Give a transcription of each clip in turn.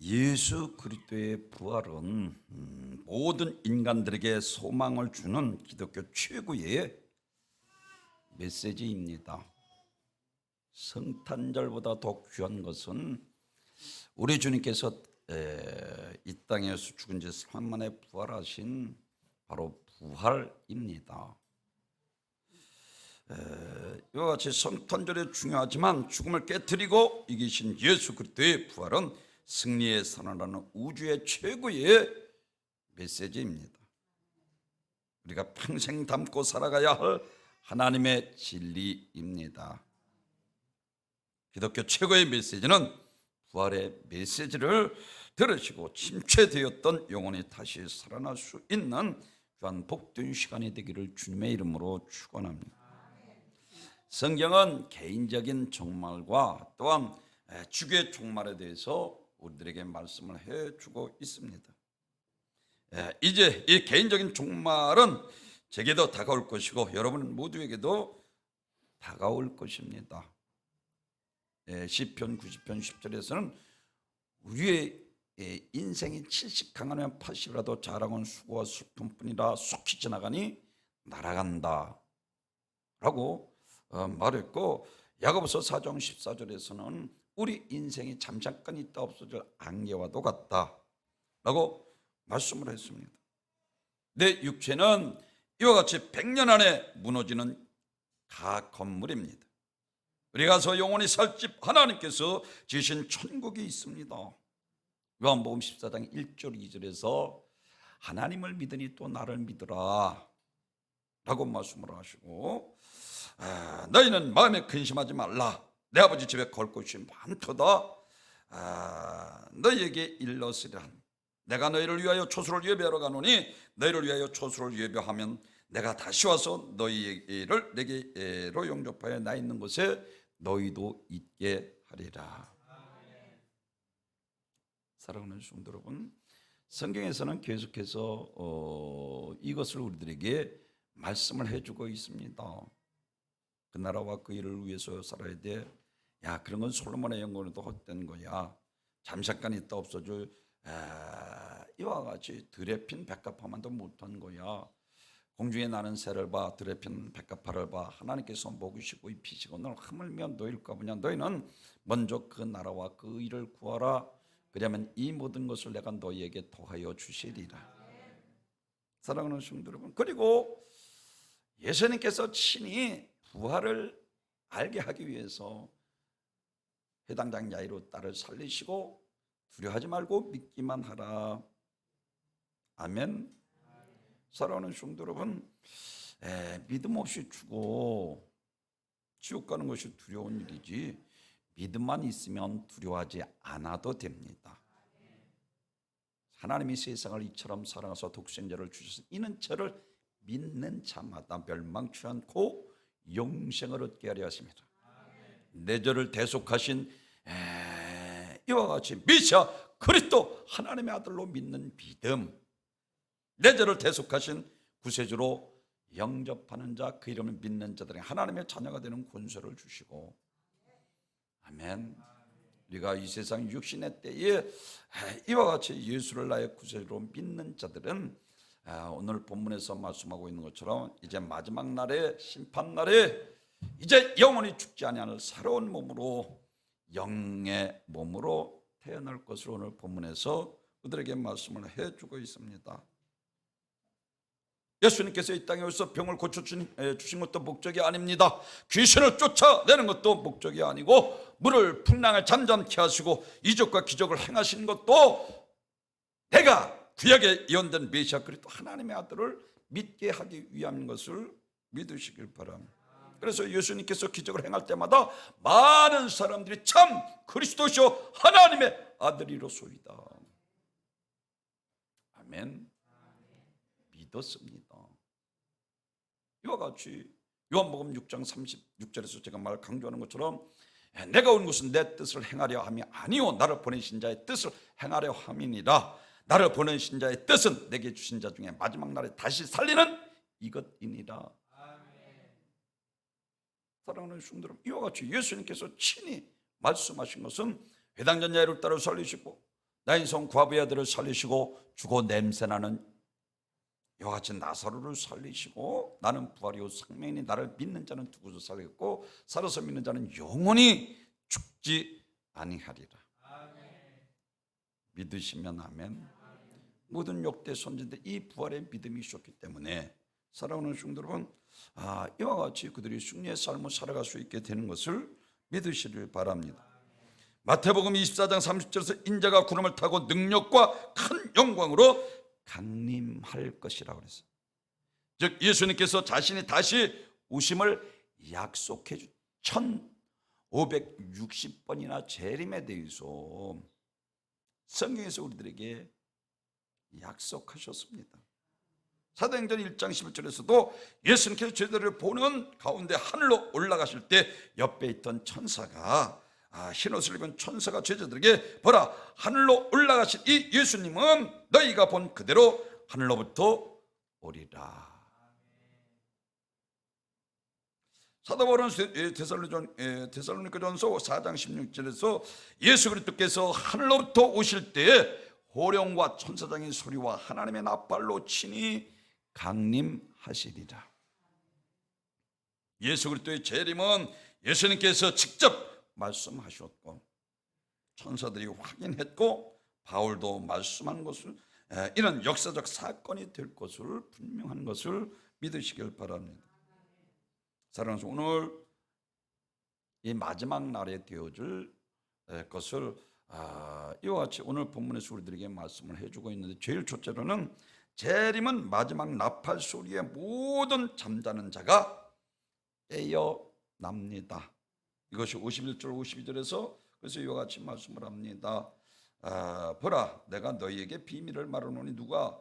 예수 그리스도의 부활은 모든 인간들에게 소망을 주는 기독교 최고의 메시지입니다. 성탄절보다 더 귀한 것은 우리 주님께서 이 땅에서 죽은 지 3일 만에 부활하신 바로 부활입니다. 이와 같이 성탄절이 중요하지만 죽음을 깨뜨리고 이기신 예수 그리스도의 부활은 승리의 선언하는 우주의 최고의 메시지입니다. 우리가 평생 담고 살아가야 할 하나님의 진리입니다. 기독교 최고의 메시지는 부활의 메시지를 들으시고 침체되었던 영혼이 다시 살아날 수 있는 귀한 복된 시간이 되기를 주님의 이름으로 축원합니다. 성경은 개인적인 종말과 또한 주의 종말에 대해서 우리들에게 말씀을 해주고 있습니다. 이제 이 개인적인 종말은 제게도 다가올 것이고 여러분 모두에게도 다가올 것입니다. 시편 90편 10절에서는 우리의 인생이 70 강하면 80이라도 자랑은 수고와 슬픔뿐이라 속히 지나가니 날아간다 라고 말했고, 야고보서 4장 14절에서는 우리 인생이 잠깐 있다 없어질 안개와도 같다 라고 말씀을 했습니다. 내 육체는 이와 같이 100년 안에 무너지는 건물입니다. 우리 가서 영원히 살 집 하나님께서 지으신 천국이 있습니다. 요한복음 14장 1절 2절에서 하나님을 믿으니 또 나를 믿으라 라고 말씀을 하시고, 너희는 마음에 근심하지 말라. 내 아버지 집에 걸 곳이 많도다. 너희에게 일러으리라. 내가 너희를 위하여 초소를 예배하러 가노니 너희를 위하여 초소를 예배하면 내가 다시 와서 너희를 내게로 영접하여 나 있는 곳에 너희도 있게 하리라. 사랑하는 성도 여러분, 성경에서는 계속해서 이것을 우리들에게 말씀을 해주고 있습니다. 그 나라와 그 일을 위해서 살아야 돼. 야, 그런 건 솔로몬의 영광에도 헛된 거야. 잠깐 있다 없어져. 이와 같이 들에 핀 백합화만도 못한 거야. 공중에 나는 새를 봐, 들에 핀 백합화를 봐. 하나님께서 먹이시고 입히시고 널 하물며 너희일까 보냐. 너희는 먼저 그 나라와 그 일을 구하라. 그러면 이 모든 것을 내가 너희에게 더하여 주시리라. 사랑하는 성도 여러분, 그리고 예수님께서 친히 부활을 알게 하기 위해서 해당장 야이로 딸을 살리시고 두려워하지 말고 믿기만 하라. 아멘. 사랑하는 성도 여러분, 믿음 없이 죽어 지옥 가는 것이 두려운 일이지 믿음만 있으면 두려워하지 않아도 됩니다. 하나님이 세상을 이처럼 사랑하사 독생자를 주셔서 이는 저를 믿는 자마다 멸망치 않고 영생을 얻게 하려 하십니다. 내 죄를 대속하신 이와 같이 메시아 그리스도 하나님의 아들로 믿는 믿음, 내 죄를 대속하신 구세주로 영접하는 자, 그 이름을 믿는 자들이 하나님의 자녀가 되는 권세를 주시고, 아멘. 우리가 이 세상 육신의 때에 이와 같이 예수를 나의 구세주로 믿는 자들은 오늘 본문에서 말씀하고 있는 것처럼 이제 마지막 날에 심판날에 이제 영원히 죽지 아니하는 새로운 몸으로 영의 몸으로 태어날 것을 오늘 본문에서 그들에게 말씀을 해주고 있습니다. 예수님께서 이 땅에 오셔서 병을 고쳐주신 것도 목적이 아닙니다. 귀신을 쫓아내는 것도 목적이 아니고 물을 풍랑을 잠잠케 하시고 이적과 기적을 행하시는 것도 내가 구약에 예언된 메시아 그리스도 하나님의 아들을 믿게 하기 위함인 것을 믿으시길 바랍니다. 그래서 예수님께서 기적을 행할 때마다 많은 사람들이 참 그리스도시요 하나님의 아들이로소이다. 아멘. 믿었습니다. 이와 같이 요한복음 6장 36절에서 제가 말 강조하는 것처럼 내가 온 것은 내 뜻을 행하려 함이 아니요 나를 보내신 자의 뜻을 행하려 함이니라. 나를 보내신 자의 뜻은 내게 주신 자 중에 마지막 날에 다시 살리는 이것이니라. 사랑하는 성도 여러분, 이와 같이 예수님께서 친히 말씀하신 것은 회당전 야이로 딸을 살리시고 나인성 과부의 아들을 살리시고 죽어 냄새나는 이와 같이 나사로를 살리시고 나는 부활이요 생명이니 나를 믿는 자는 죽어도 살겠고 살아서 믿는 자는 영원히 죽지 아니하리라. 믿으시면 아멘. 모든 역대 선지자들 이 부활의 믿음이 있었기 때문에 살아오는 성도 여러분, 이와 같이 그들이 승리의 삶을 살아갈 수 있게 되는 것을 믿으시길 바랍니다. 마태복음 24장 30절에서 인자가 구름을 타고 능력과 큰 영광으로 강림할 것이라고 그랬어요. 즉 예수님께서 자신이 다시 오심을 약속해 주 1560번이나 재림에 대해서 성경에서 우리들에게 약속하셨습니다. 사도행전 1장 11절에서도 예수님께서 제자들을 보는 가운데 하늘로 올라가실 때 옆에 있던 천사가 흰옷을 입은 천사가 제자들에게 보라 하늘로 올라가신 이 예수님은 너희가 본 그대로 하늘로부터 오리라. 사도 바울은 데살로니가전서 4장 16절에서 예수 그리스도께서 하늘로부터 오실 때에 호령과 천사장의 소리와 하나님의 나팔로 친히 강림하시리라. 예수 그리스도의 재림은 예수님께서 직접 말씀하셨고 천사들이 확인했고 바울도 말씀한 것을 이런 역사적 사건이 될 것을 분명한 것을 믿으시길 바랍니다. 사랑하는 오늘 이 마지막 날에 되어질 것을 이와 같이 오늘 본문에서 우리들에게 말씀을 해주고 있는데 제일 첫째로는 재림은 마지막 나팔 소리에 모든 잠자는 자가 깨어납니다. 이것이 51절 52절에서 그래서 이와 같이 말씀을 합니다. 보라 내가 너희에게 비밀을 말하노니 누가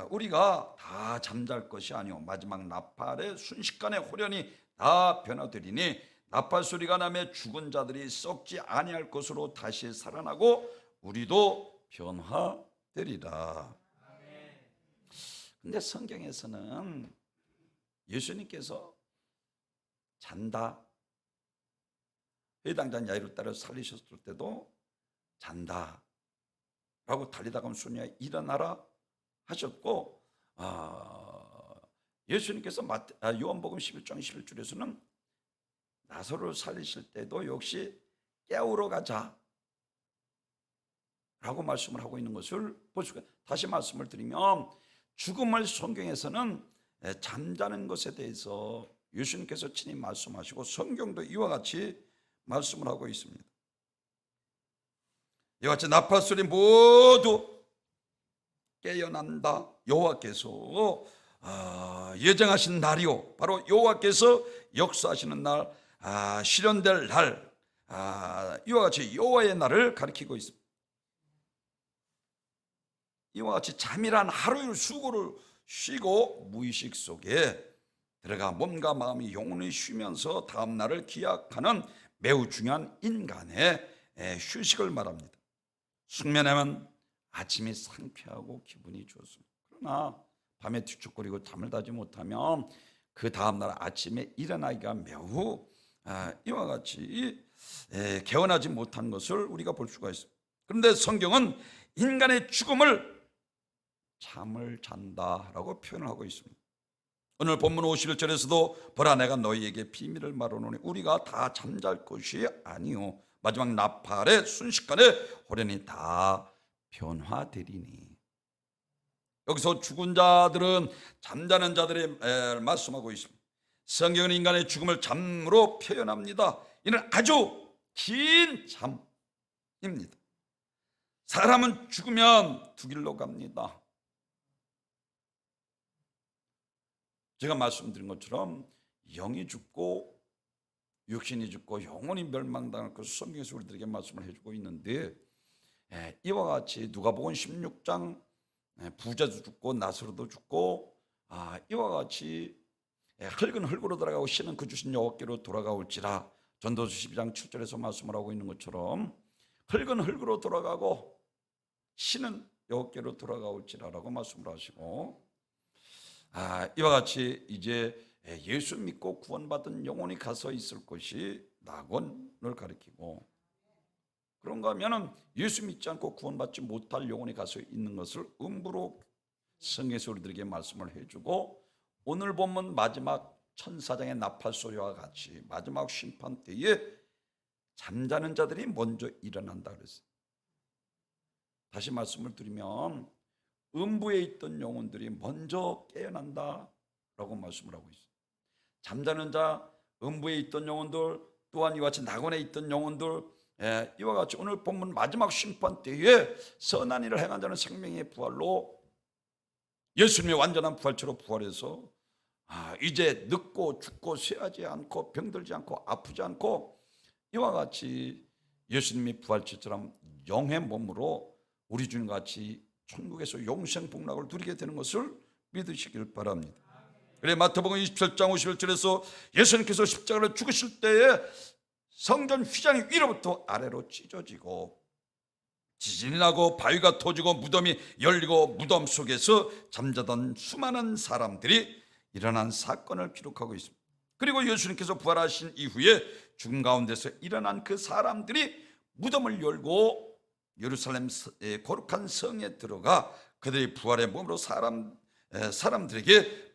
우리가 다 잠잘 것이 아니오 마지막 나팔의 순식간에 호련히 다 변화되리니 나팔 소리가 나며 죽은 자들이 썩지 아니할 것으로 다시 살아나고 우리도 변화되리라. 근데 성경에서는 예수님께서 잔다 해당자 야이로 따라 살리셨을 때도 잔다 라고 달리다가 하면 소녀야 일어나라 하셨고 예수님께서 요한복음 11장 11절에서는 나사로를 살리실 때도 역시 깨우러 가자 라고 말씀을 하고 있는 것을 볼 수가 있습니다. 다시 말씀을 드리면 죽음을 성경에서는 잠자는 것에 대해서 예수님께서 친히 말씀하시고 성경도 이와 같이 말씀을 하고 있습니다. 이와 같이 나팔 소리 모두 깨어난다. 여호와께서 예정하신 날이요 바로 여호와께서 역사하시는 날 실현될 날 이와 같이 여호와의 날을 가리키고 있습니다. 이와 같이 잠이란 하루의 수고를 쉬고 무의식 속에 들어가 몸과 마음이 영혼이 쉬면서 다음 날을 기약하는 매우 중요한 인간의 휴식을 말합니다. 숙면하면 아침이 상쾌하고 기분이 좋습니다. 그러나 밤에 뒤척거리고 잠을 자지 못하면 그 다음 날 아침에 일어나기가 매우 이와 같이 개운하지 못한 것을 우리가 볼 수가 있습니다. 그런데 성경은 인간의 죽음을 잠을 잔다라고 표현을 하고 있습니다. 오늘 본문 51절에서도 보라 내가 너희에게 비밀을 말하노니 우리가 다 잠잘 것이 아니요 마지막 나팔의 순식간에 호련히 다 변화되리니. 여기서 죽은 자들은 잠자는 자들의 말씀하고 있습니다. 성경은 인간의 죽음을 잠으로 표현합니다. 이는 아주 긴 잠입니다. 사람은 죽으면 두 길로 갑니다. 제가 말씀드린 것처럼 영이 죽고 육신이 죽고 영혼이 멸망당할 것을 성경에서 우리들에게 말씀을 해주고 있는데 이와 같이 누가복음 16장 부자도 죽고 나사로도 죽고 이와 같이 흙은 흙으로 돌아가고 신은 그 주신 여호와께로 돌아가올지라 전도서 12장 7절에서 말씀을 하고 있는 것처럼 흙은 흙으로 돌아가고 신은 여호와께로 돌아가올지라라고 말씀을 하시고 이와 같이 이제 예수 믿고 구원받은 영혼이 가서 있을 것이 낙원을 가리키고 그런가 하면은 예수 믿지 않고 구원받지 못할 영혼이 가서 있는 것을 음부로 성경에서 우리들에게 말씀을 해주고, 오늘 본문 마지막 천사장의 나팔 소리와 같이 마지막 심판 때에 잠자는 자들이 먼저 일어난다 그랬어요. 다시 말씀을 드리면 음부에 있던 영혼들이 먼저 깨어난다라고 말씀을 하고 있어요. 잠자는 자, 음부에 있던 영혼들, 또한 이와 같이 낙원에 있던 영혼들, 이와 같이 오늘 본문 마지막 심판 때에 선한 일을 행한 자는 생명의 부활로 예수님의 완전한 부활체로 부활해서 이제 늙고 죽고 쇠하지 않고 병들지 않고 아프지 않고 이와 같이 예수님의 부활체처럼 영의 몸으로 우리 주님과 같이 천국에서 영생 복락을 누리게 되는 것을 믿으시길 바랍니다. 그래 마태복음 27장 51절에서 예수님께서 십자가를 죽으실 때에 성전 휘장이 위로부터 아래로 찢어지고 지진이 나고 바위가 터지고 무덤이 열리고 무덤 속에서 잠자던 수많은 사람들이 일어난 사건을 기록하고 있습니다. 그리고 예수님께서 부활하신 이후에 죽음 가운데서 일어난 그 사람들이 무덤을 열고 예루살렘 거룩한 성에 들어가 그들의 부활의 몸으로 사람들에게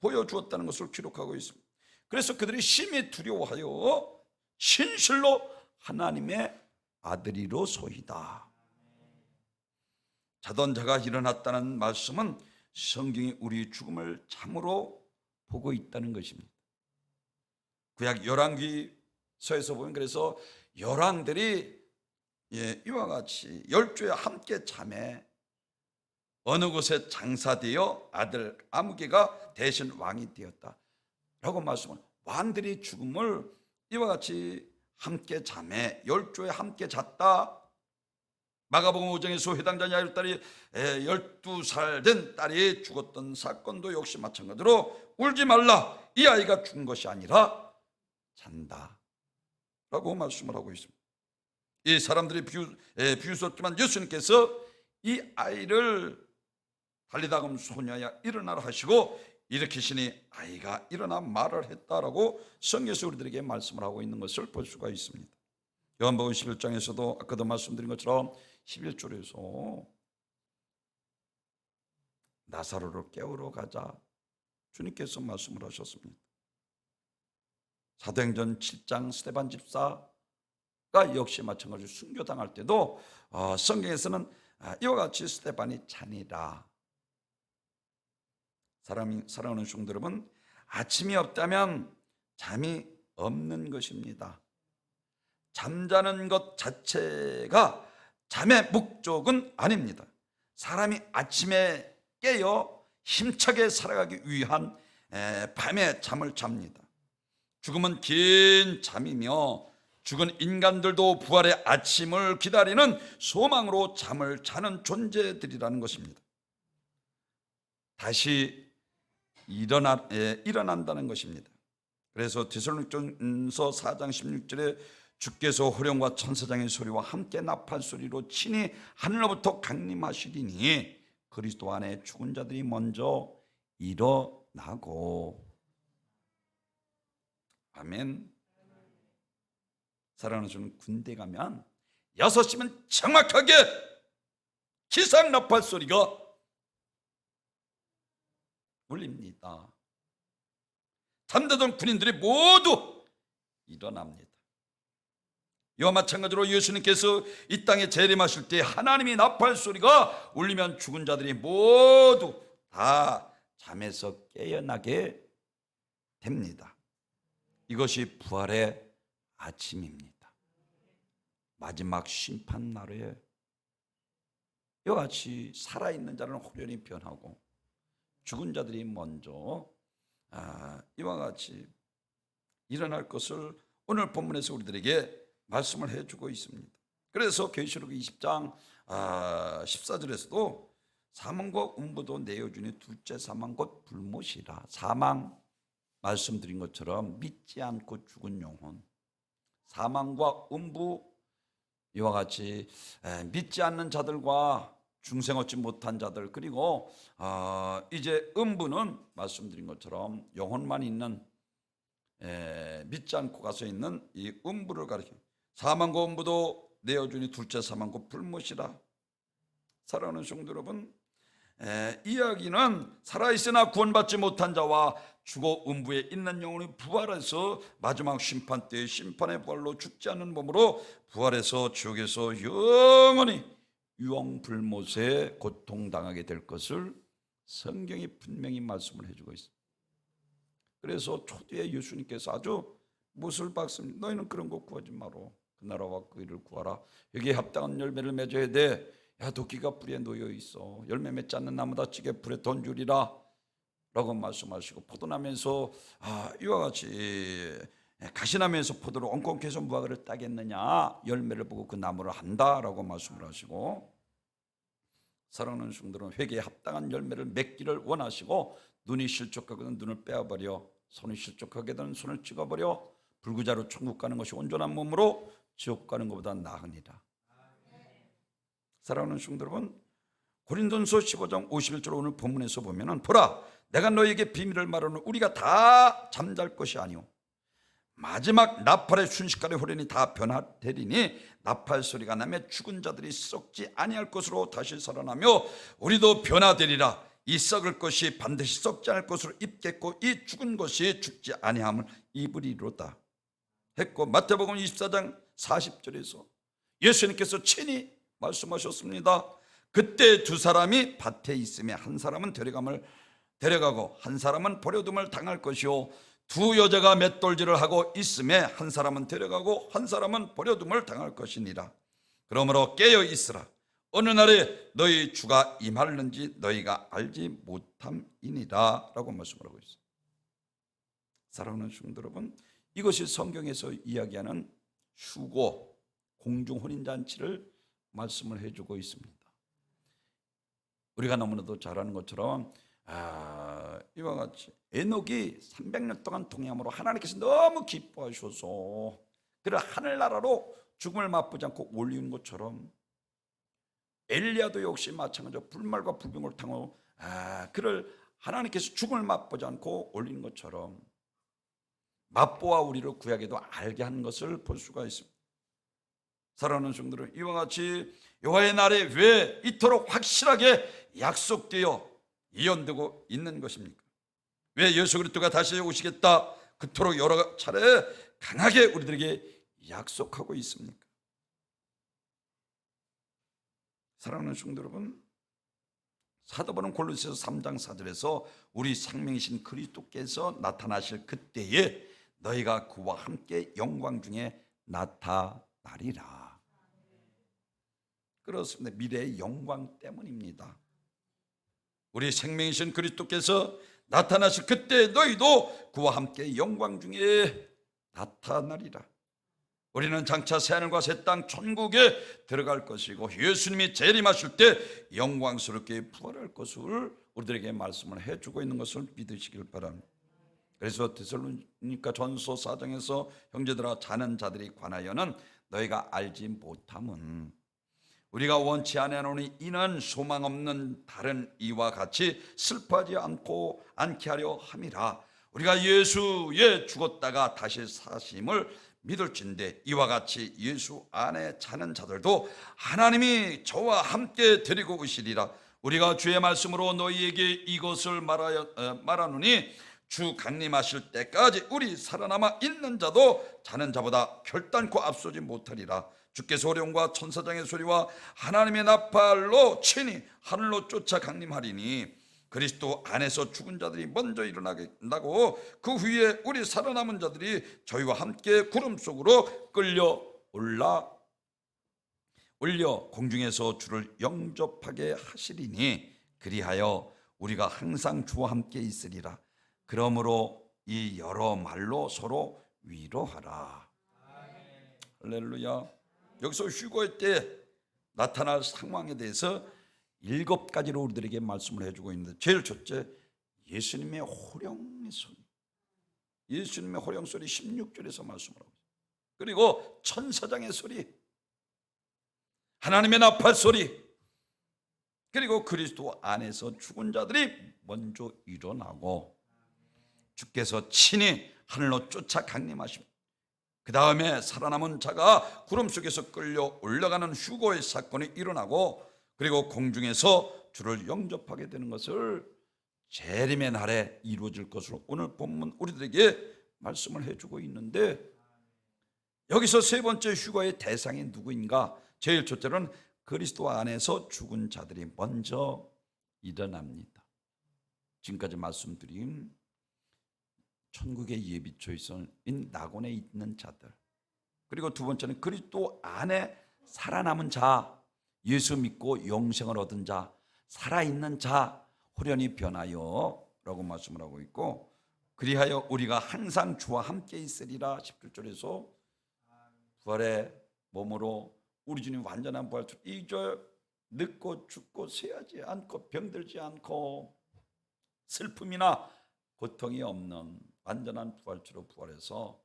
보여주었다는 것을 기록하고 있습니다. 그래서 그들이 심히 두려워하여 진실로 하나님의 아들이로소이다. 자던 자가 일어났다는 말씀은 성경이 우리 죽음을 참으로 보고 있다는 것입니다. 구약 열왕기서에서 보면 그래서 열왕들이 이와 같이 12에 함께 잠에 어느 곳에 장사되어 아들 아무개가 대신 왕이 되었다라고 말씀을, 왕들이 죽음을 이와 같이 함께 잠에 12조에 함께 잤다. 마가복음 5장에서 회당자 야이로 딸이 12살 된 딸이 죽었던 사건도 역시 마찬가지로 울지 말라, 이 아이가 죽은 것이 아니라 잔다 라고 말씀을 하고 있습니다. 이 사람들이 비웃었지만 예수님께서 이 아이를 달리다금 소녀야 일어나라 하시고 일으키시니 아이가 일어나 말을 했다라고 성경에서 우리들에게 말씀을 하고 있는 것을 볼 수가 있습니다. 요한복음 11장에서도 아까도 말씀드린 것처럼 11절에서 나사로를 깨우러 가자 주님께서 말씀을 하셨습니다. 사도행전 7장 스데반 집사가 역시 마찬가지로 순교당할 때도 성경에서는 이와 같이 스데반이 자니라. 사랑하는 성도 여러분, 아침이 없다면 잠이 없는 것입니다. 잠자는 것 자체가 잠의 목적은 아닙니다. 사람이 아침에 깨어 힘차게 살아가기 위한 밤에 잠을 잡니다. 죽음은 긴 잠이며 죽은 인간들도 부활의 아침을 기다리는 소망으로 잠을 자는 존재들이라는 것입니다. 다시 일어난다는 것입니다. 그래서 데살로니가서 4장 16절에 주께서 호령과 천사장의 소리와 함께 나팔 소리로 친히 하늘로부터 강림하시리니 그리스도 안에 죽은 자들이 먼저 일어나고. 아멘. 사랑하는 저는 군대 가면 6시면 정확하게 기상 나팔 소리가 울립니다. 잠자던 군인들이 모두 일어납니다. 이와 마찬가지로 예수님께서 이 땅에 재림하실 때 하나님이 나팔 소리가 울리면 죽은 자들이 모두 다 잠에서 깨어나게 됩니다. 이것이 부활의 아침입니다. 마지막 심판 날에 이와 같이 살아있는 자는 호련히 변하고 죽은 자들이 먼저 이와 같이 일어날 것을 오늘 본문에서 우리들에게 말씀을 해주고 있습니다. 그래서 계시록 20장 14절에서도 사망과 음부도 내어주니 둘째 사망 곧 불못이라. 사망 말씀드린 것처럼 믿지 않고 죽은 영혼, 사망과 음부 이와 같이 믿지 않는 자들과 중생 얻지 못한 자들, 그리고 이제 음부는 말씀드린 것처럼 영혼만 있는 믿지 않고 가서 있는 이 음부를 가리킵니다. 사망과 음부도 내어주니 둘째 사망과 불못이라. 사랑하는 성도 여러분, 이야기는 살아있으나 구원받지 못한 자와 죽어 음부에 있는 영혼이 부활해서 마지막 심판 때의 심판의 부활로 죽지 않는 몸으로 부활해서 지옥에서 영원히 유황불못에 고통당하게 될 것을 성경이 분명히 말씀을 해주고 있습니다. 그래서 초대에 예수님께서 아주 못을 박습니다. 너희는 그런 거 구하지 마라. 그 나라와 그 일을 구하라. 여기에 합당한 열매를 맺어야 돼. 야, 도끼가 불에 놓여 있어. 열매 맺지 않는 나무다 찌개 불에 던주리라 라고 말씀하시고, 포도나무에서 이와 같이 가시나무에서 포도를 엉겅퀴 해서 무화과를 따겠느냐, 열매를 보고 그 나무를 한다라고 말씀을 하시고, 사랑하는 성도들은 회개에 합당한 열매를 맺기를 원하시고, 눈이 실족하거든 눈을 빼어버려, 손이 실족하게든 손을 찍어버려 불구자로 천국 가는 것이 온전한 몸으로 지옥 가는 것보다 나으니라. 사랑하는 성도 여러분, 고린도전서 15장 51절 오늘 본문에서 보면은, 보라 내가 너에게 비밀을 말하노니 우리가 다 잠잘 것이 아니오 마지막 나팔의 순식간에 호련이 다 변화되리니 나팔 소리가 나며 죽은 자들이 썩지 아니할 것으로 다시 살아나며 우리도 변화되리라. 이 썩을 것이 반드시 썩지 않을 것으로 입겠고 이 죽은 것이 죽지 아니함을 입으리로다 했고, 마태복음 24장 40절에서 예수님께서 친히 말씀하셨습니다. 그때 두 사람이 밭에 있으며 한 사람은 데려가고 한 사람은 버려둠을 당할 것이요 두 여자가 맷돌질을 하고 있음에 한 사람은 데려가고 한 사람은 버려둠을 당할 것이니라. 그러므로 깨어 있으라. 어느 날에 너희 주가 임하는지 너희가 알지 못함이니라 라고 말씀을 하고 있습니다. 사랑하는 성도 여러분, 이것이 성경에서 이야기하는 휴고 공중혼인잔치를 말씀을 해주고 있습니다. 우리가 너무나도 잘 아는 것처럼 이와 같이 에녹이 300년 동안 동행함으로 하나님께서 너무 기뻐하셔서 그를 하늘나라로 죽음을 맛보지 않고 올리는 것처럼, 엘리야도 역시 마찬가지로 불말과 불병을 당하고 그를 하나님께서 죽음을 맛보지 않고 올리는 것처럼 맛보아 우리를 구약에도 알게 한 것을 볼 수가 있습니다. 사랑하는 성도들, 이와 같이 여호와의 날에 왜 이토록 확실하게 약속되어 예언되고 있는 것입니까? 왜 예수 그리스도가 다시 오시겠다 그토록 여러 차례 강하게 우리들에게 약속하고 있습니까? 사랑하는 성도 여러분, 사도 바울은 골로새서 3장 4절에서 우리 생명이신 그리스도께서 나타나실 그때에 너희가 그와 함께 영광 중에 나타나리라. 그렇습니다. 미래의 영광 때문입니다. 우리 생명이신 그리스도께서 나타나실 그때 너희도 그와 함께 영광 중에 나타나리라. 우리는 장차 새하늘과 새 땅 천국에 들어갈 것이고 예수님이 재림하실 때 영광스럽게 부활할 것을 우리들에게 말씀을 해주고 있는 것을 믿으시길 바랍니다. 그래서 데살로니가 전서 4장에서 형제들아 자는 자들이 관하여는 너희가 알지 못함은 우리가 원치 아니하노니 이는 소망 없는 다른 이와 같이 슬퍼하지 않게 하려 함이라. 우리가 예수에 죽었다가 다시 사심을 믿을진데 이와 같이 예수 안에 자는 자들도 하나님이 저와 함께 데리고 오시리라. 우리가 주의 말씀으로 너희에게 이것을 말하노니 주 강림하실 때까지 우리 살아남아 있는 자도 자는 자보다 결단코 앞서지 못하리라. 주께서 호령과 천사장의 소리와 하나님의 나팔로 친히 하늘로 쫓아 강림하리니 그리스도 안에서 죽은 자들이 먼저 일어나고 그 후에 우리 살아남은 자들이 저희와 함께 구름 속으로 끌려 올려 공중에서 주를 영접하게 하시리니 그리하여 우리가 항상 주와 함께 있으리라. 그러므로 이 여러 말로 서로 위로하라. 할렐루야. 여기서 휴거의 때 나타날 상황에 대해서 7가지로 우리들에게 말씀을 해주고 있는데, 제일 첫째, 예수님의 호령의 소리. 예수님의 호령 소리 16절에서 말씀을 하고 있어요. 그리고 천사장의 소리, 하나님의 나팔 소리, 그리고 그리스도 안에서 죽은 자들이 먼저 일어나고 주께서 친히 하늘로 쫓아 강림하십니다. 그 다음에 살아남은 자가 구름 속에서 끌려 올라가는 휴거의 사건이 일어나고 그리고 공중에서 주를 영접하게 되는 것을 재림의 날에 이루어질 것으로 오늘 본문 우리들에게 말씀을 해주고 있는데, 여기서 세 번째 휴거의 대상이 누구인가? 제일 첫째로는 그리스도 안에서 죽은 자들이 먼저 일어납니다. 지금까지 말씀드린 천국의 예비처인 낙원에 있는 자들, 그리고 두 번째는 그리스도 안에 살아남은 자, 예수 믿고 영생을 얻은 자, 살아있는 자, 호련히 변하여 라고 말씀을 하고 있고, 그리하여 우리가 항상 주와 함께 있으리라 17절에서 부활의 몸으로 우리 주님 완전한 부활처럼 이제 늙고 죽고 쇠하지 않고 병들지 않고 슬픔이나 고통이 없는 완전한 부활처로 부활해서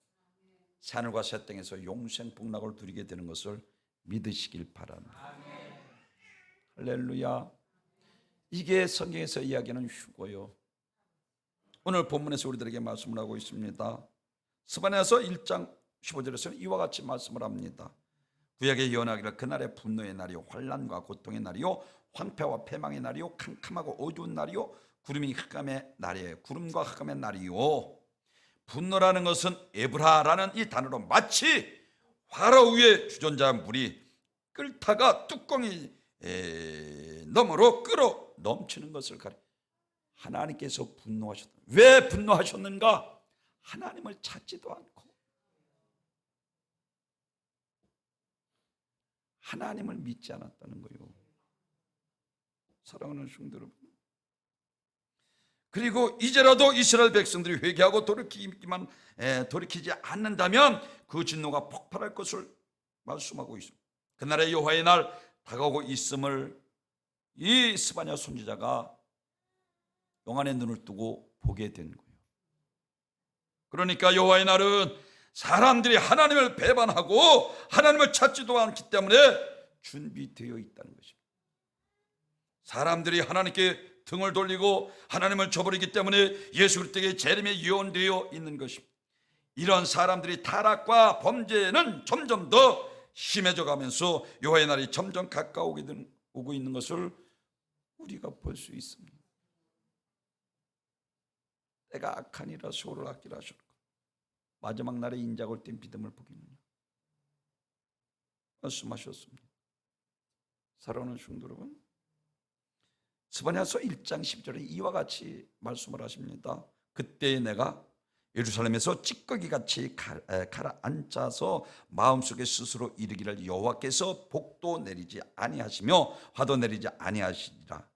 새하늘과 새 땅에서 영생 복락을 누리게 되는 것을 믿으시길 바랍니다. 할렐루야. 이게 성경에서 이야기하는 휴거요. 오늘 본문에서 우리들에게 말씀을 하고 있습니다. 스바냐서 1장 15절에서는 이와 같이 말씀을 합니다. 구약에 예언하기를 그날의 분노의 날이요 환난과 고통의 날이요 황폐와 패망의 날이요 캄캄하고 어두운 날이요 구름이 흑암의 날이에요. 구름과 흑암의 날이요. 분노라는 것은 에브라라는 이 단어로 마치 화로 위에 주전자 물이 끓다가 뚜껑이 너머로 끓어 넘치는 것을 가리. 하나님께서 분노하셨다. 왜 분노하셨는가? 하나님을 찾지도 않고 하나님을 믿지 않았다는 거예요. 사랑하는 성도 여러분, 그리고 이제라도 이스라엘 백성들이 회개하고 돌이키지 않는다면 그 진노가 폭발할 것을 말씀하고 있습니다. 그날의 여호와의 날 다가오고 있음을 이 스바냐 선지자가 영안의 눈을 뜨고 보게 된 거예요. 그러니까 여호와의 날은 사람들이 하나님을 배반하고 하나님을 찾지도 않기 때문에 준비되어 있다는 것입니다. 사람들이 하나님께 등을 돌리고 하나님을 저버리기 때문에 예수 그리스도의 재림에 예언되어 있는 것입니다. 이런 사람들이 타락과 범죄는 점점 더 심해져 가면서 여호와의 날이 점점 가까워오고 있는 것을 우리가 볼 수 있습니다. 때가 악하니라 소를 아끼라 하셨고 마지막 날에 인자가 올 땐 믿음을 보겠느냐 말씀하셨습니다. 사랑하는 성도 여러분, 스바냐서 1장 10절에 이와 같이 말씀을 하십니다. 그때 내가 예루살렘에서 찌꺼기같이 가라앉아서 마음속에 스스로 이르기를 여호와께서 복도 내리지 아니하시며 화도 내리지 아니하시리라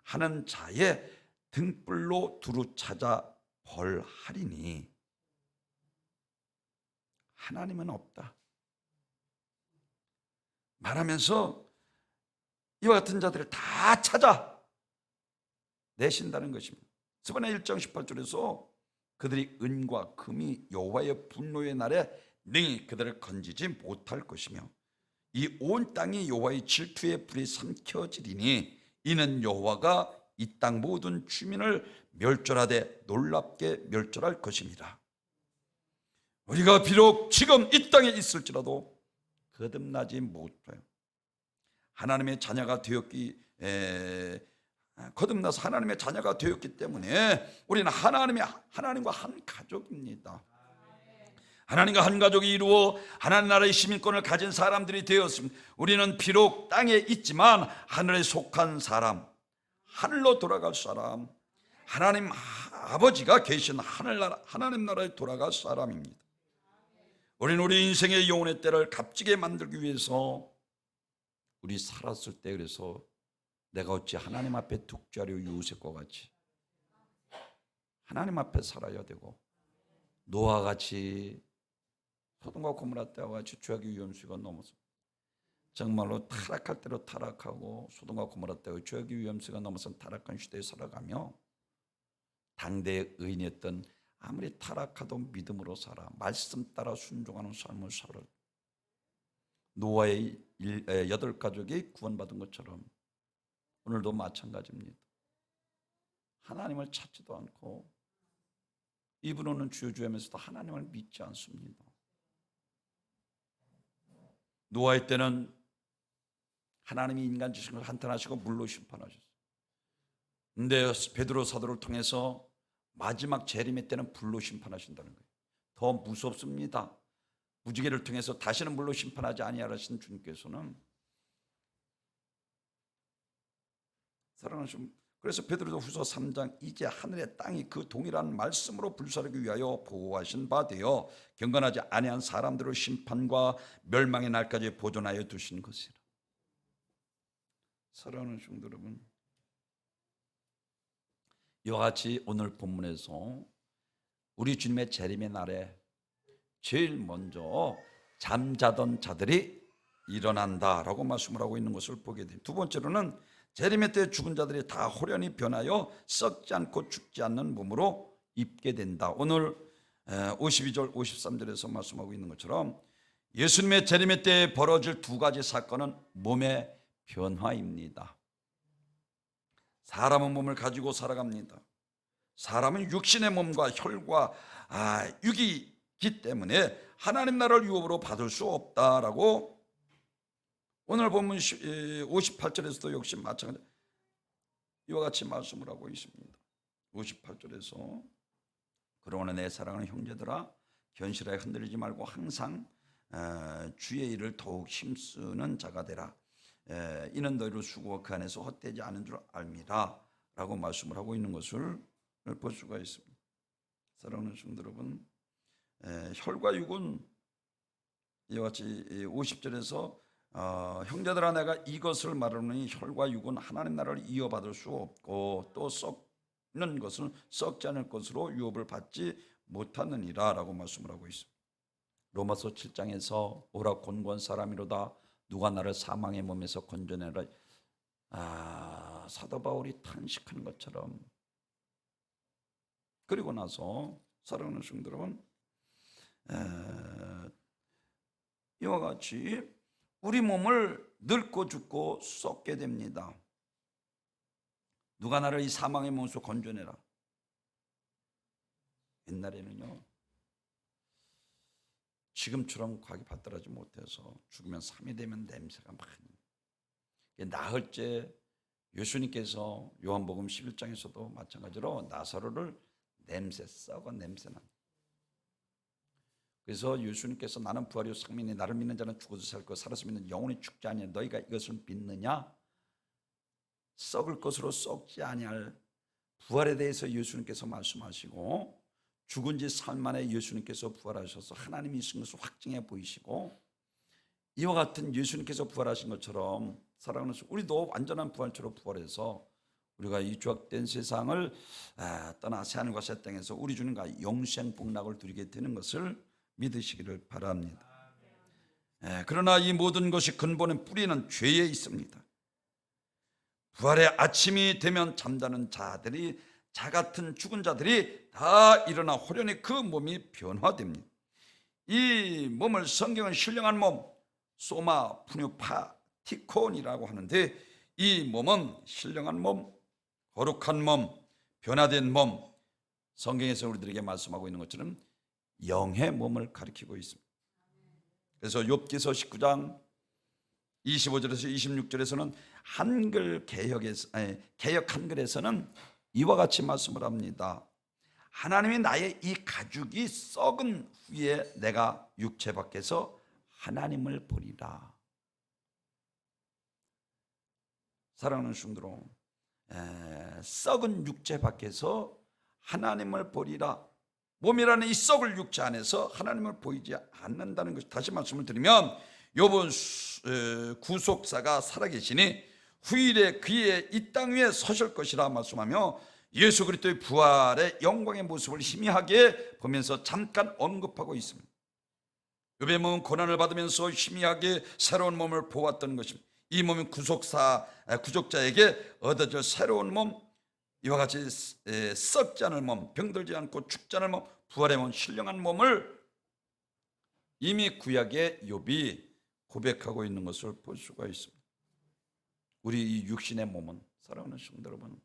하는 자의 등불로 두루 찾아 벌하리니 하나님은 없다 말하면서 이와 같은 자들을 다 찾아 내신다는 것입니다. 스바냐 1장 18절에서 그들이 은과 금이 여호와의 분노의 날에 능히 그들을 건지지 못할 것이며 이 온 땅이 여호와의 질투의 불이 삼켜지리니 이는 여호와가 이 땅 모든 주민을 멸절하되 놀랍게 멸절할 것입니다. 우리가 비록 지금 이 땅에 있을지라도 거듭나지 못해요. 하나님의 자녀가 거듭나서 하나님의 자녀가 되었기 때문에 우리는 하나님과 한 가족입니다. 하나님과 한 가족이 이루어 하나님 나라의 시민권을 가진 사람들이 되었습니다. 우리는 비록 땅에 있지만 하늘에 속한 사람, 하늘로 돌아갈 사람, 하나님 아버지가 계신 하나님 나라에 돌아갈 사람입니다. 우리는 우리 인생의 영혼의 때를 값지게 만들기 위해서 우리 살았을 때 그래서 내가 어찌 하나님 앞에 득자려 요셉과 같이 하나님 앞에 살아야 되고 노아와 같이 소돔과 고모라 때와 같이 죄악의 위험수가 넘어서 정말로 타락할 대로 타락하고 소돔과 고모라 때와 죄악의 위험수가 넘어선 타락한 시대에 살아가며 당대의 의인이었던 아무리 타락하도 믿음으로 살아 말씀 따라 순종하는 삶을 살아 노아의 8가족이 구원받은 것처럼 오늘도 마찬가지입니다. 하나님을 찾지도 않고 입으로는 주여 주여 하면서도 하나님을 믿지 않습니다. 노아의 때는 하나님이 인간 지식을 한탄하시고 물로 심판하셨어요. 근데 베드로 사도를 통해서 마지막 재림의 때는 불로 심판하신다는 거예요. 더 무섭습니다. 무지개를 통해서 다시는 물로 심판하지 아니하신 주님께서는 사랑하시면, 그래서 베드로후서 3장 이제 하늘의 땅이 그 동일한 말씀으로 불사르기 위하여 보호하신 바 되어 경건하지 아니한 사람들을 심판과 멸망의 날까지 보존하여 두신 것이라. 사랑하는 성도 여러분, 이와 같이 오늘 본문에서 우리 주님의 재림의 날에 제일 먼저 잠자던 자들이 일어난다라고 말씀을 하고 있는 것을 보게 됩니다. 두 번째로는 재림의 때 죽은 자들이 다 호련히 변하여 썩지 않고 죽지 않는 몸으로 입게 된다. 오늘 52절 53절에서 말씀하고 있는 것처럼 예수님의 재림의 때에 벌어질 두 가지 사건은 몸의 변화입니다. 사람은 몸을 가지고 살아갑니다. 사람은 육신의 몸과 혈과 육이기 때문에 하나님 나라를 유업으로 받을 수 없다라고 오늘 본문 58절에서도 역시 마찬가지 이와 같이 말씀을 하고 있습니다. 58절에서 그러나 내 사랑하는 형제들아 견실하게 흔들리지 말고 항상 주의 일을 더욱 힘쓰는 자가 되라. 이는 너희를 수고와 그 안에서 헛되지 않은 줄 알미라 라고 말씀을 하고 있는 것을 볼 수가 있습니다. 사랑하는 성도 여러분, 혈과 육은 이와 같이 50절에서 형제들아 내가 이것을 말하노니 혈과 육은 하나님 나라를 이어받을 수 없고 또 썩는 것은 썩지 않을 것으로 유업을 받지 못하느니라 라고 말씀을 하고 있습니다. 로마서 7장에서 오라 곤고한 사람이로다 누가 나를 사망의 몸에서 건져내라. 사도 바울이 탄식하는 것처럼, 그리고 나서 사랑하는 성도 여러분, 이와 같이 우리 몸을 늙고 죽고 썩게 됩니다. 누가 나를 이 사망의 몸에서 건져내라. 옛날에는요, 지금처럼 과기 받들어지 못해서 죽으면 3이 되면 냄새가 많이 나흘째 예수님께서 요한복음 11장에서도 마찬가지로 나사로를 썩은 냄새나. 그래서 예수님께서 나는 부활이요 생명이니 나를 믿는 자는 죽어도 살 것 살아서 믿는 영원히 죽지 아니하니 너희가 이것을 믿느냐? 썩을 것으로 썩지 아니할 부활에 대해서 예수님께서 말씀하시고 죽은 지 사흘 만에 예수님께서 부활하셔서 하나님이 있은 것을 확증해 보이시고 이와 같은 예수님께서 부활하신 것처럼 사랑하는 우리도 완전한 부활처럼 부활해서 우리가 이 죄악된 세상을 떠나 새하늘과 새 땅에서 우리 주님과 영생 복락을 누리게 되는 것을 믿으시기를 바랍니다. 그러나 이 모든 것이 근본의 뿌리는 죄에 있습니다. 부활의 아침이 되면 잠자는 자들이 자 같은 죽은 자들이 다 일어나 호련히 그 몸이 변화됩니다. 이 몸을 성경은 신령한 몸 소마 푸뉴파티콘이라고 하는데 이 몸은 신령한 몸, 거룩한 몸, 변화된 몸, 성경에서 우리들에게 말씀하고 있는 것처럼 영의 몸을 가리키고 있습니다. 그래서 욥기서 19장 25절에서 26절에서는 한글 개역 한글에서는 이와 같이 말씀을 합니다. 하나님이 나의 이 가죽이 썩은 후에 내가 육체 밖에서 하나님을 보리라. 사랑하는 성도로 썩은 육체 밖에서 하나님을 보리라. 몸이라는 이 썩을 육체 안에서 하나님을 보이지 않는다는 것. 다시 말씀을 드리면 욥은 구속사가 살아계시니 후일에 그의 이 땅 위에 서실 것이라 말씀하며 예수 그리스도의 부활의 영광의 모습을 희미하게 보면서 잠깐 언급하고 있습니다. 욥의 몸은 고난을 받으면서 희미하게 새로운 몸을 보았던 것입니다. 이 몸은 구속자에게 얻어질 새로운 몸, 이와 같이 썩지 않을 몸, 병들지 않고 죽지 않을 몸, 부활의 몸, 신령한 몸을 이미 구약의 욥이 고백하고 있는 것을 볼 수가 있습니다. 우리 이 육신의 몸은 사랑하는 성도 여러분,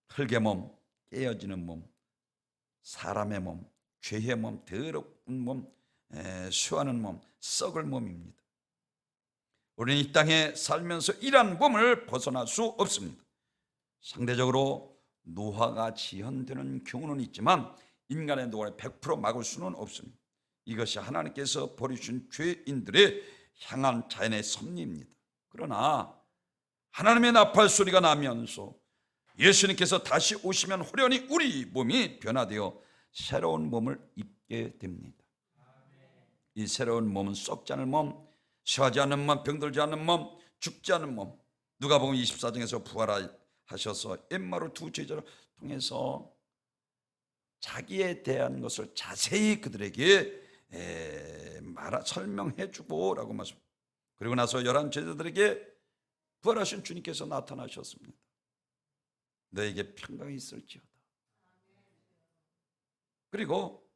흙의 몸, 깨어지는 몸, 사람의 몸, 죄의 몸, 더러운 몸, 수하는 몸, 썩을 몸입니다. 우리는 이 땅에 살면서 이러한 몸을 벗어날 수 없습니다. 상대적으로 노화가 지연되는 경우는 있지만 인간의 노화를 100% 막을 수는 없습니다. 이것이 하나님께서 버리신 죄인들의 향한 자연의 섭리입니다. 그러나 하나님의 나팔 소리가 나면서 예수님께서 다시 오시면 호련히 우리 몸이 변화되어 새로운 몸을 입게 됩니다. 이 새로운 몸은 썩지 않을 몸, 쉬하지 않는 몸, 병들지 않는 몸, 죽지 않는 몸. 누가복음 24장에서 부활하셔서 엠마루 두 제자를 통해서 자기에 대한 것을 자세히 그들에게 설명해 주고라고 말씀. 그리고 나서 11 제자들에게 부활하신 주님께서 나타나셨습니다. 너에게 평강이 있을지어다. 그리고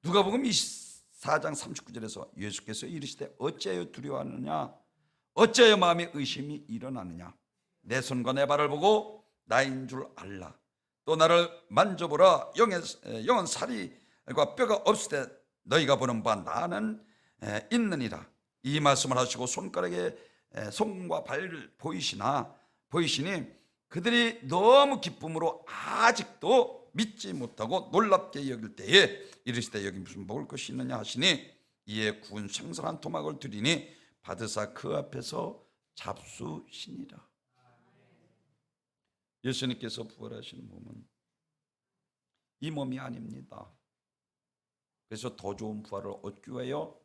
누가복음 24장 39절에서 예수께서 이르시되 어찌하여 두려워하느냐, 어찌하여 마음에 의심이 일어나느냐. 내 손과 내 발을 보고 나인 줄 알라. 또 나를 만져보라. 영은 살이과 뼈가 없을 때 너희가 보는 바 나는 있느니라. 이 말씀을 하시고 손가락에 손과 발을 보이시니 그들이 너무 기쁨으로 아직도 믿지 못하고 놀랍게 여길 때에 이르시되 여기 무슨 먹을 것이 있느냐 하시니 이에 구운 생선 한 토막을 드리니 받으사 그 앞에서 잡수시니라. 예수님께서 부활하신 몸은 이 몸이 아닙니다. 그래서 더 좋은 부활을 얻기 위하여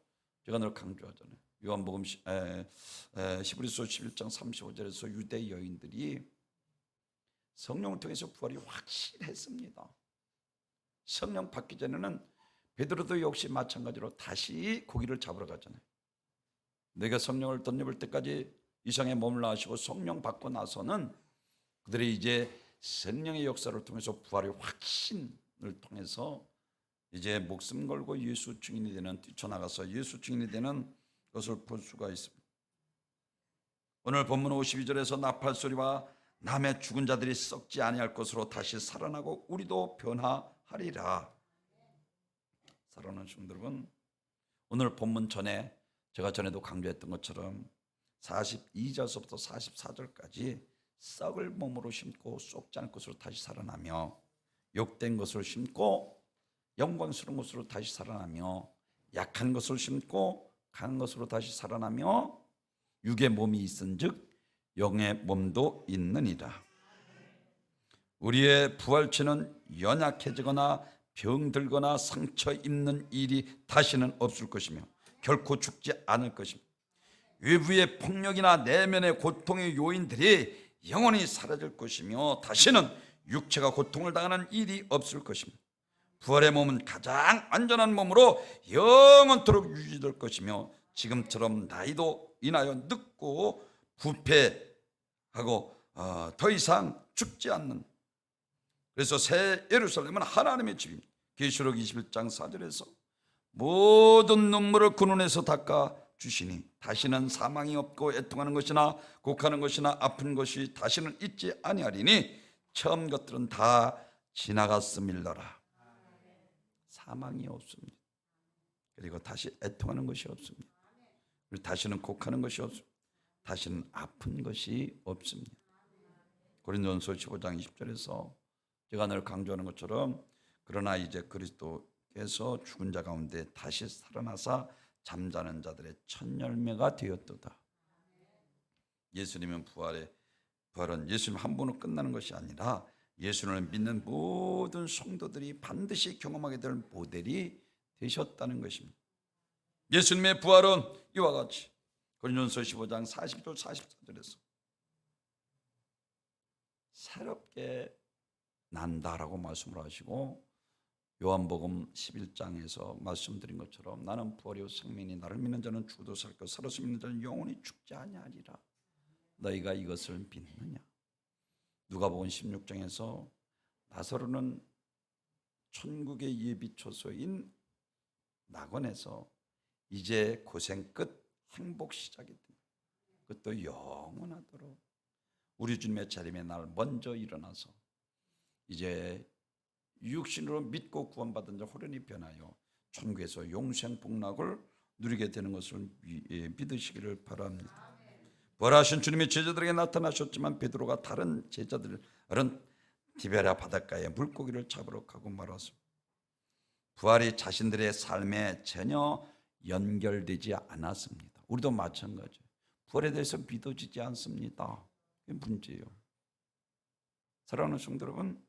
제가 늘 강조하잖아요. 요한복음 히브리서 11장 35절에서 유대 여인들이 성령을 통해서 부활이 확실했습니다. 성령 받기 전에는 베드로도 역시 마찬가지로 다시 고기를 잡으러 가잖아요. 내가 성령을 덧입을 때까지 이상의 몸을 나시고 성령 받고 나서는 그들이 이제 성령의 역사를 통해서 부활의 확신을 통해서 이제 목숨 걸고 예수 증인이 되는, 뛰쳐나가서 예수 증인이 되는 것을 볼 수가 있습니다. 오늘 본문 52절에서 나팔 소리와 남의 죽은 자들이 썩지 아니할 것으로 다시 살아나고 우리도 변화하리라. 사랑하는 성도 여러분, 오늘 본문 전에 제가 전에도 강조했던 것처럼 42절서부터 44절까지 썩을 몸으로 심고 썩지 않을 것으로 다시 살아나며 욕된 것을 심고 영광스러운 것으로 다시 살아나며 약한 것을 심고 강한 것으로 다시 살아나며 육의 몸이 있은즉 영의 몸도 있느니라. 우리의 부활체는 연약해지거나 병들거나 상처 입는 일이 다시는 없을 것이며 결코 죽지 않을 것입니다. 외부의 폭력이나 내면의 고통의 요인들이 영원히 사라질 것이며 다시는 육체가 고통을 당하는 일이 없을 것입니다. 부활의 몸은 가장 안전한 몸으로 영원토록 유지될 것이며 지금처럼 나이도 인하여 늙고 부패하고 더 이상 죽지 않는, 그래서 새 예루살렘은 하나님의 집입니다. 계시록 21장 4절에서 모든 눈물을 그 눈에서 닦아 주시니 다시는 사망이 없고 애통하는 것이나 곡하는 것이나 아픈 것이 다시는 있지 아니하리니 처음 것들은 다 지나갔음일러라. 사망이 없습니다. 그리고 다시 애통하는 것이 없습니다. 그리고 다시는 곡하는 것이 없습니다. 다시는 아픈 것이 없습니다. 고린도전서 15장 20절에서 제가 늘 강조하는 것처럼 그러나 이제 그리스도께서 죽은 자 가운데 다시 살아나사 잠자는 자들의 첫 열매가 되었도다. 예수님은 부활은 예수님 한 번으로 끝나는 것이 아니라 예수님을 믿는 모든 성도들이 반드시 경험하게 될 모델이 되셨다는 것입니다. 예수님의 부활은 이와 같이 고린도전서 15장 40절 44절에서 새롭게 난다라고 말씀을 하시고 요한복음 11장에서 말씀드린 것처럼 나는 부활이요 생명이니 나를 믿는 자는 죽어도 살고 살아서 믿는 자는 영원히 죽지 아니하리라. 너희가 이것을 믿느냐? 누가복음 16장에서 나사로는 천국의 예비초소인 낙원에서 이제 고생 끝 행복 시작이 됩니다. 그것도 영원하도록 우리 주님의 재림의 날 먼저 일어나서 이제 육신으로 믿고 구원받은 자 호련히 변하여 천국에서 영생 복락을 누리게 되는 것을 믿으시기를 바랍니다. 부활하신 주님이 제자들에게 나타나셨지만 베드로가 다른 제자들은 디베랴 바닷가에 물고기를 잡으러 가고 말았습니다. 부활이 자신들의 삶에 전혀 연결되지 않았습니다. 우리도 마찬가지예요. 부활에 대해서 믿어지지 않습니다. 그게 문제예요. 사랑하는 성도 여러분,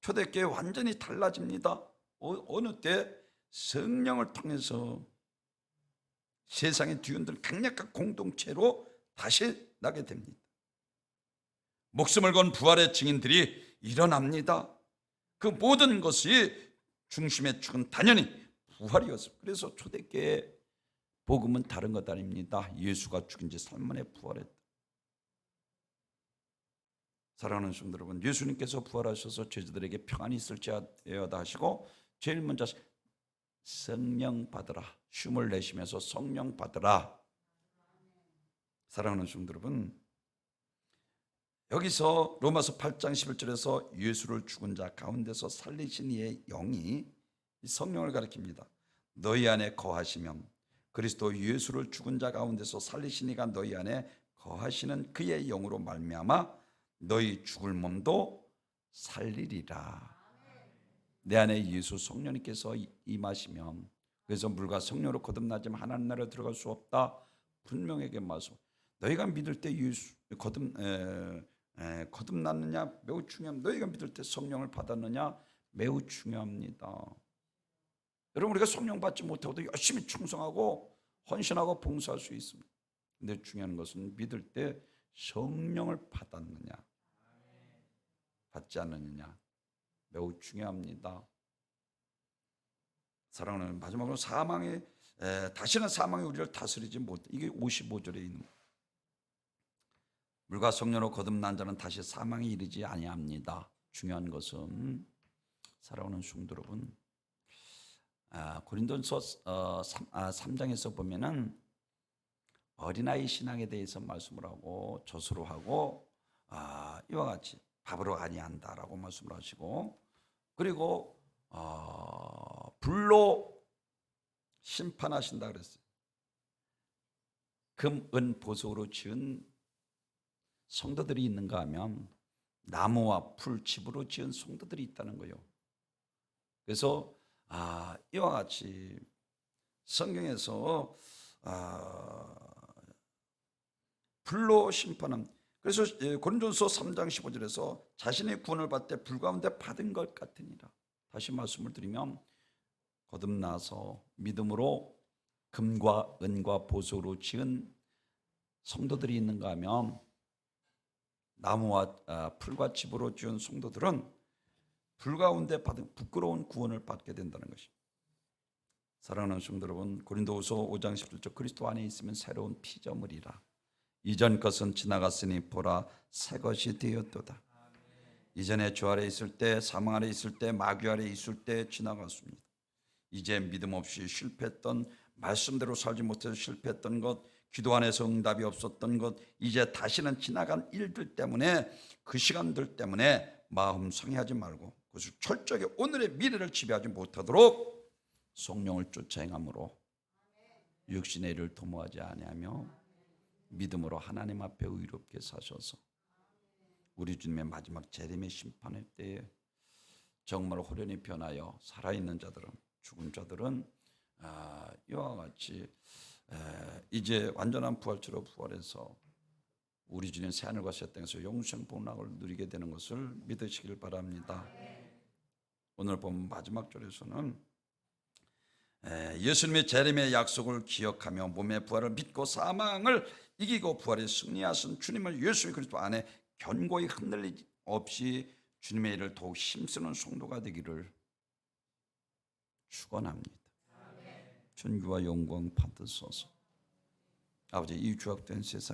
초대교회 완전히 달라집니다. 어느 때 성령을 통해서 세상의 뒤흔들 강력한 공동체로 다시 나게 됩니다. 목숨을 건 부활의 증인들이 일어납니다. 그 모든 것이 중심의 축은 당연히 부활이었어요. 그래서 초대교회 복음은 다른 것 아닙니다. 예수가 죽은 지 3일 만에 부활했다. 사랑하는 성도 여러분, 예수님께서 부활하셔서 제자들에게 평안이 있을지어다 하시고 제일 먼저 성령 받으라, 쉼을 내쉬면서 성령 받으라. 사랑하는 성도 여러분, 여기서 로마서 8장 11절에서 예수를 죽은 자 가운데서 살리신 이의 영이 성령을 가리킵니다. 너희 안에 거하시면 그리스도 예수를 죽은 자 가운데서 살리신 이가 너희 안에 거하시는 그의 영으로 말미암아 너희 죽을 몸도 살리리라. 내 안에 예수 성령님께서 임하시면, 그래서 물과 성령으로 거듭나지만 하나님 나라에 들어갈 수 없다. 분명하게 말씀. 너희가 믿을 때 예수 거듭났느냐 매우 중요합니다. 너희가 믿을 때 성령을 받았느냐 매우 중요합니다. 여러분, 우리가 성령 받지 못하고도 열심히 충성하고 헌신하고 봉사할 수 있습니다. 근데 중요한 것은 믿을 때 성령을 받았느냐 받지 않느냐 매우 중요합니다. 사랑하는, 마지막으로 다시는 사망이 우리를 다스리지 못해. 이게 55절에 있는 거예요. 물과 성령으로 거듭난 자는 다시 사망에 이르지 아니합니다. 중요한 것은, 사랑하는 성도 여러분, 고린도서 3장에서 보면은 어린아이 신앙에 대해서 말씀을 하고 저수로 하고 이와 같이 밥으로 아니한다라고 말씀을 하시고, 그리고 불로 심판하신다 그랬어요. 금, 은, 보석으로 지은 성도들이 있는가 하면 나무와 풀, 집으로 지은 성도들이 있다는 거예요. 그래서 이와 같이 성경에서 불로 심판함. 그래서 고린도서 3장 15절에서 자신의 구원을 받을 때 불 가운데 받은 것 같으니라. 다시 말씀을 드리면, 거듭나서 믿음으로 금과 은과 보석으로 지은 성도들이 있는가 하면 나무와 풀과 집으로 지은 성도들은 불 가운데 받은 부끄러운 구원을 받게 된다는 것입니다. 사랑하는 성도 여러분, 고린도후서 5장 17절 그리스도 안에 있으면 새로운 피조물이라. 이전 것은 지나갔으니 보라 새 것이 되었도다. 이전에 주 아래 있을 때, 사망 아래 있을 때, 마귀 아래 있을 때 지나갔습니다. 이제 믿음 없이 실패했던, 말씀대로 살지 못해서 실패했던 것, 기도 안에서 응답이 없었던 것, 이제 다시는 지나간 일들 때문에, 그 시간들 때문에 마음 상해하지 말고 그것을 철저하게 오늘의 미래를 지배하지 못하도록 성령을 쫓아 행함으로 육신의 일을 도모하지 아니하며 믿음으로 하나님 앞에 의롭게 사셔서 우리 주님의 마지막 재림의 심판의 때에 정말 호련히 변하여 살아있는 자들은, 죽은 자들은 이와 같이 이제 완전한 부활체로 부활해서 우리 주님 새하늘과 새 땅에서 영생 복락을 누리게 되는 것을 믿으시길 바랍니다. 오늘 본 마지막 절에서는 예수님의 재림의 약속을 기억하며 몸의 부활을 믿고 사망을 이기고 부활에 승리하신 주님을 예수 그리스도 안에 견고히 흔들리지 없이 주님의 일을 더욱 힘쓰는 성도가 되기를 축원합니다. 존귀와 영광 받으소서. 아버지, 이 주악된 세상